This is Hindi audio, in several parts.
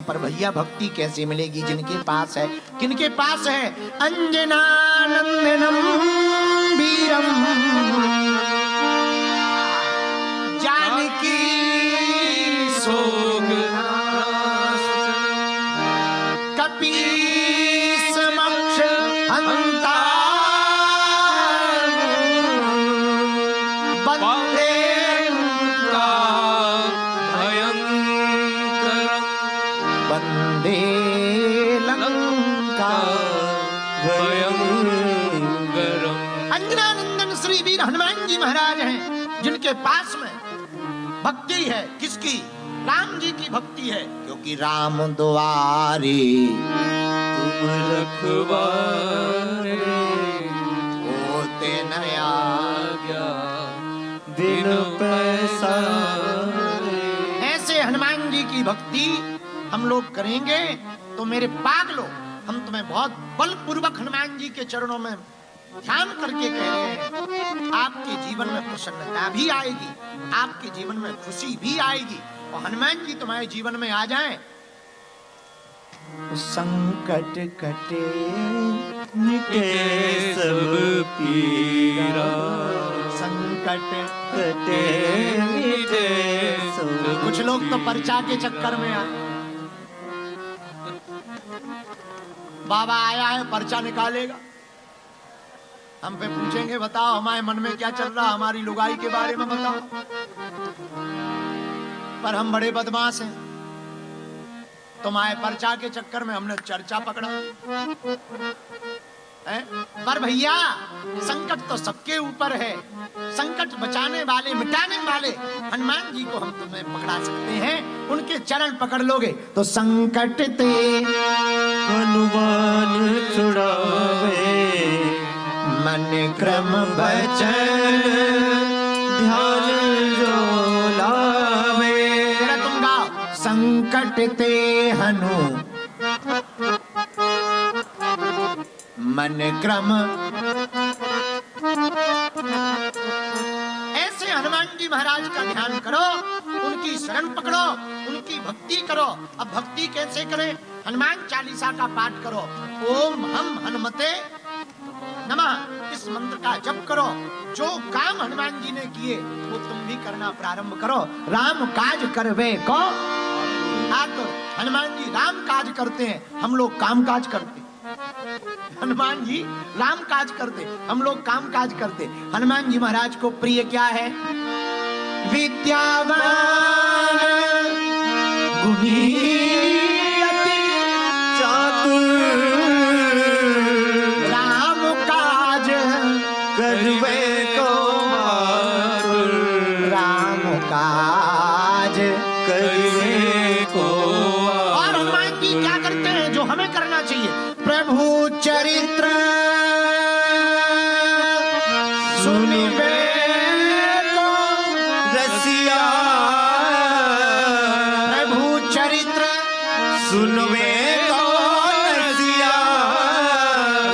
पर भैया भक्ति कैसे मिलेगी जिनके पास है? किनके पास है? अंजनानंदनम वीरम जानकी सोग कपि समक्ष हंता वंदे वंदे लंका भयंकरम। अंजनानंदन श्री वीर हनुमान जी महाराज हैं जिनके पास में भक्ति है। किसकी? राम जी की भक्ति है। क्योंकि राम द्वारे तुम रखवारे होते नया दिन पैसा। ऐसे हनुमान जी की भक्ति हम लोग करेंगे तो मेरे पागलों, हम तुम्हें बहुत बलपूर्वक हनुमान जी के चरणों में ध्यान करके कह रहे हैं, आपके जीवन में प्रसन्नता भी आएगी, आपके जीवन में खुशी भी आएगी और हनुमान जी तुम्हारे जीवन में आ जाएं। संकट कटे मिटे सब पीरा, संकट कटे मिटे सब। कुछ लोग तो पर्चा के चक्कर में आए। बाबा आया है पर्चा निकालेगा, हम पे पूछेंगे बताओ हमारे मन में क्या चल रहा, हमारी लुगाई के बारे में बताओ। पर हम बड़े बदमाश हैं, तुम्हारे पर्चा के चक्कर में हमने चर्चा पकड़ा है। पर भैया संकट तो सबके ऊपर है, संकट बचाने वाले मिटाने वाले हनुमान जी को हम तुम्हें पकड़ा सकते हैं। उनके चरण पकड़ लोगे तो संकट ते हनुमान छुड़ावे, मन क्रम बचन ध्यान जो लावे। जरा तुम गाओ, संकट ते हनु मन क्रम। ऐसे हनुमान जी महाराज का ध्यान करो, उनकी शरण पकड़ो, उनकी भक्ति करो। अब भक्ति कैसे करें? हनुमान चालीसा का पाठ करो। ओम हम हनुमते नमः, इस मंत्र का जप करो। जो काम हनुमान जी ने किए वो तुम भी करना प्रारंभ करो। राम काज करवे को आतुर। हनुमान जी राम काज करते हैं, हम लोग काम काज करते। हनुमान जी राम काज करते, हम लोग काम काज करते। हनुमान जी महाराज को प्रिय क्या है? विद्यावान गुणी अति चातुर, राम काज करवे को आतुर, राम काज करवे को। और हनुमान जी क्या करते हैं जो हमें करना चाहिए? प्रभु चरित्र सुनिवे को रसिया, प्रभु चरित्र सुनवे को रसिया,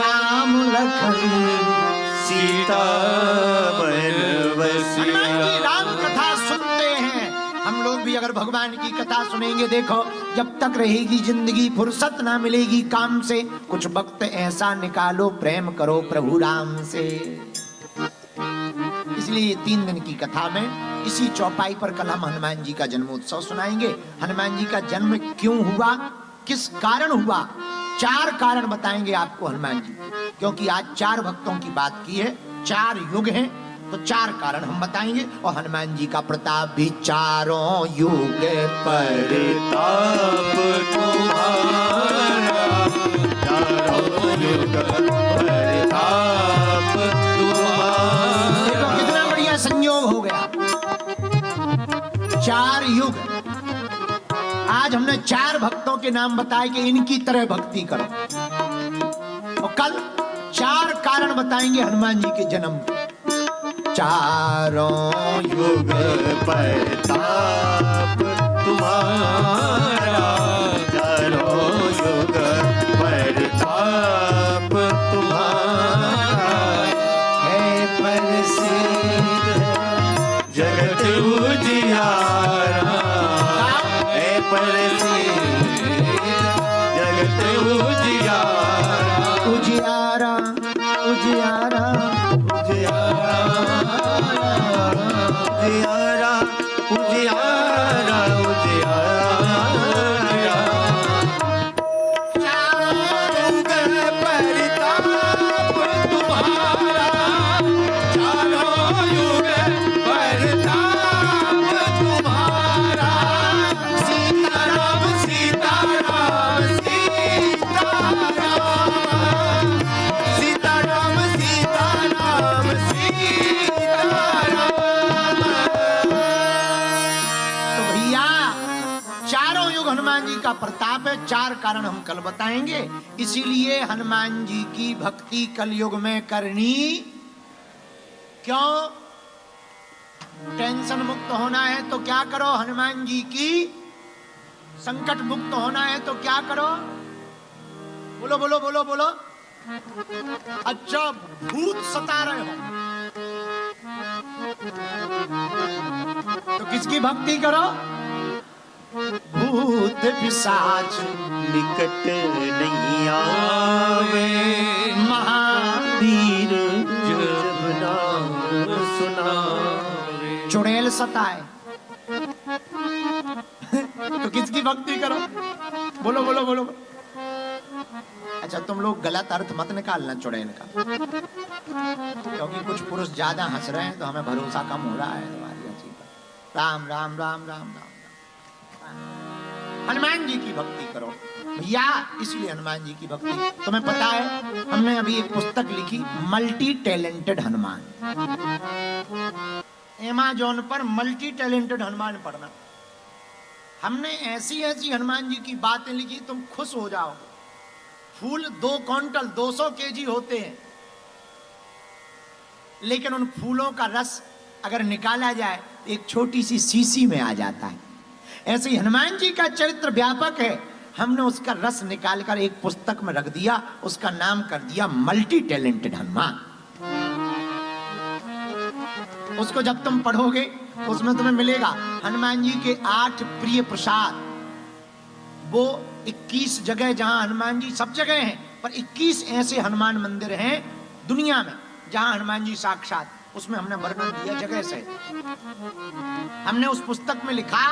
राम लखन सीता बनवसिया। हनुमान जी राम कथा सुनते हैं। हम लोग भी अगर भगवान की कथा सुनेंगे, देखो जब तक रहेगी जिंदगी फुर्सत ना मिलेगी काम से, कुछ वक्त ऐसा निकालो प्रेम करो प्रभु राम से। इसलिए 3 दिन की कथा में इसी चौपाई पर कल हम हनुमान जी का जन्मोत्सव सुनाएंगे। हनुमान जी का जन्म क्यों हुआ, किस कारण हुआ, 4 कारण बताएंगे आपको हनुमान जी। क्योंकि आज 4 भक्तों की बात की है, 4 युग हैं, तो 4 कारण हम बताएंगे। और हनुमान जी का प्रताप भी चारों युग परिताप तुम्हारा, चारों युग परिताप तुम्हारा। देखो कितना बढ़िया संयोग हो गया, 4 युग। आज हमने 4 भक्तों के नाम बताए कि इनकी तरह भक्ति करो, और कल 4 कारण बताएंगे हनुमान जी के जन्म। चारों युग परिताप तुम्हारा, चारों युग परिताप तुम्हारा, है प्रसिद्ध जगत उजियारा, है प्रसिद्ध का प्रताप है। 4 कारण हम कल बताएंगे। इसीलिए हनुमान जी की भक्ति कलयुग में करनी क्यों? टेंशन मुक्त होना है तो क्या करो? हनुमान जी की। संकट मुक्त होना है तो क्या करो? बोलो बोलो बोलो बोलो। अच्छा, भूत सता रहे हो तो किसकी भक्ति करो? भूत पिशाच निकट नहीं आवे, महावीर जब नाम सुनावे। चुड़ैल सताए तो किसकी भक्ति करो? बोलो बोलो बोलो। अच्छा, तुम लोग गलत अर्थ मत निकालना चुड़ैल का, क्योंकि कुछ पुरुष ज्यादा हंस रहे हैं तो हमें भरोसा कम हो रहा है तुम्हारी हंसी पर। राम राम राम राम राम। हनुमान जी की भक्ति करो भैया। इसलिए हनुमान जी की भक्ति, तुम्हें पता है हमने अभी एक पुस्तक लिखी, मल्टी टैलेंटेड हनुमान। अमेज़न पर मल्टी टैलेंटेड हनुमान पढ़ना। हमने ऐसी ऐसी हनुमान जी की बातें लिखी, तुम खुश हो जाओगे। फूल 2 क्विंटल 200 केजी होते हैं, लेकिन उन फूलों का रस अगर निकाला जाए एक छोटी सी शीशी में आ जाता है। ऐसे ही हनुमान जी का चरित्र व्यापक है। हमने उसका रस निकालकर एक पुस्तक में रख दिया, उसका नाम कर दिया मल्टी टैलेंटेड हनुमान। उसको जब तुम पढ़ोगे तो उसमें तुम्हें मिलेगा हनुमान जी के 8 प्रिय प्रसाद। वो 21 जगह जहां हनुमान जी सब जगह हैं, पर 21 ऐसे हनुमान मंदिर हैं दुनिया में जहां हनुमान जी साक्षात, उसमें हमने वर्णन दिया जगह से। हमने उस पुस्तक में लिखा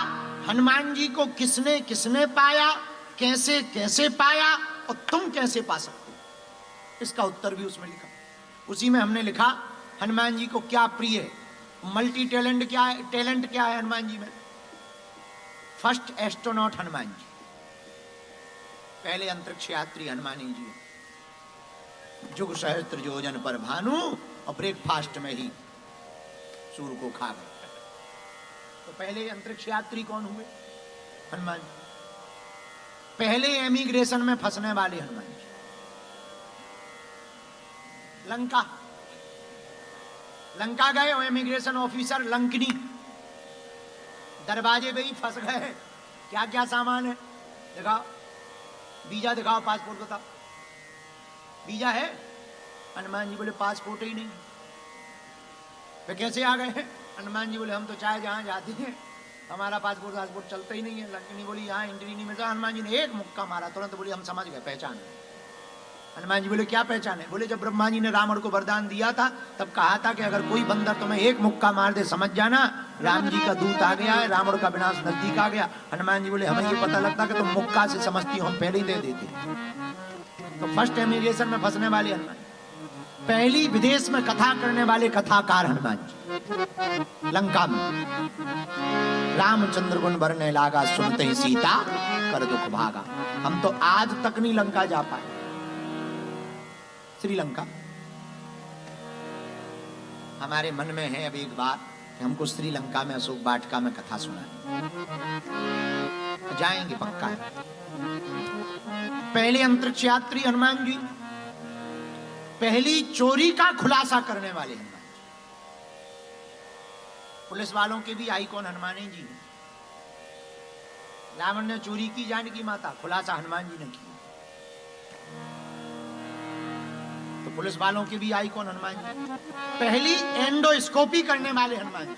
हनुमान जी को किसने किसने पाया, कैसे कैसे पाया और तुम कैसे पा सकते हो, इसका उत्तर भी उसमें लिखा। उसी में हमने लिखा हनुमान जी को क्या प्रिय है, मल्टी टैलेंट क्या है, टैलेंट क्या है हनुमान जी में। फर्स्ट एस्ट्रोनॉट हनुमान जी, पहले अंतरिक्ष यात्री हनुमान जी। जुग सहस्त्र योजन पर भानु और ब्रेकफास्ट में ही सूर्य को खा गए। तो पहले अंतरिक्ष यात्री कौन हुए? हनुमान जी। पहले एमिग्रेशन में फंसने वाले हनुमान जी। लंका गए और इमिग्रेशन ऑफिसर लंकनी दरवाजे पे ही फंस गए। क्या क्या सामान है दिखाओ, वीजा दिखाओ, पासपोर्ट बताओ, वीजा है? हनुमान जी बोले पासपोर्ट ही नहीं। वे कैसे आ गए हैं? हनुमान जी बोले हम तो चाहे जहां जाते हैं हमारा पासपोर्ट चलता ही नहीं है। लंकनी बोली यहाँ एंट्री नहीं मिलता। हनुमान जी ने एक मुक्का मारा, तुरंत बोली हम समझ गए, पहचान। हनुमान जी बोले क्या पहचाने? बोले जब ब्रह्मा जी ने रावण को वरदान दिया था तब कहा था कि अगर कोई बंदर तुम्हें एक मुक्का मार दे समझ जाना राम जी का दूत आ गया है, रावण का विनाश नजदीक आ गया। हनुमान जी बोले हमें ये पता लगता कि तुम मुक्का से समझती हो, हम पहले ही दे देते। तो फर्स्ट इमिग्रेशन में फंसने वाले हनुमान, पहली विदेश में कथा करने वाले कथाकार हनुमान जी। लंका में रामचंद्र गुण बरने लागा, सुनते ही सीता कर दुख भागा। हम तो आज तक नहीं लंका जा पाए। श्रीलंका हमारे मन में है अब एक बार कि हमको श्रीलंका में अशोक वाटिका में कथा सुना, जाएंगे पक्का। पहले अंतरिक्ष यात्री हनुमान जी, पहली चोरी का खुलासा करने वाले हनुमान जी। पुलिस वालों के भी आइकॉन हनुमान जी। रावण ने चोरी की जानकी माता, खुलासा हनुमान जी ने किया। तो पुलिस वालों के भी आइकॉन हनुमान जी। पहली एंडोस्कोपी करने वाले हनुमान जी।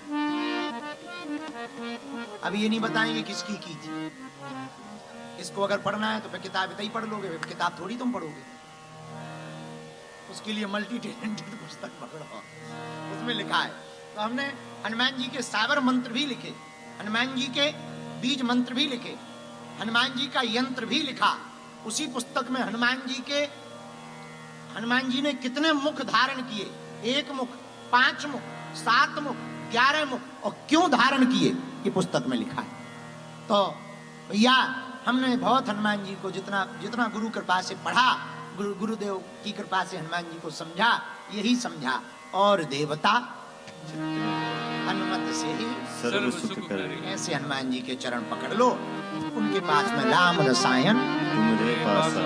अब ये नहीं बताएंगे किसकी की थी। इसको अगर पढ़ना है तो फिर किताब ही पढ़ लोगे, किताब थोड़ी तुम पढ़ोगे। उसके लिए मल्टी टैलेंटेड पुस्तक पकड़ो, उसमें लिखा है। तो हमने हनुमान जी के सावर मंत्र भी लिखे, हनुमान जी के बीज मंत्र भी लिखे, हनुमान जी का यंत्र भी लिखा। उसी पुस्तक में हनुमान जी ने कितने मुख धारण किए, 1 मुख, 5 मुख, 7 मुख, 11 मुख, और क्यों धारण किए, ये पुस्तक में लिखा है। तो भैया हमने बहुत हनुमान जी को जितना गुरु कृपा से पढ़ा, गुरुदेव की कृपा से हनुमान जी को समझा, यही समझा। और देवता हनुमत से ही सर्व सुख कर ऐसे हनुमान जी के चरण पकड़ लो, उनके पास में राम रसायन तुम्हारे पास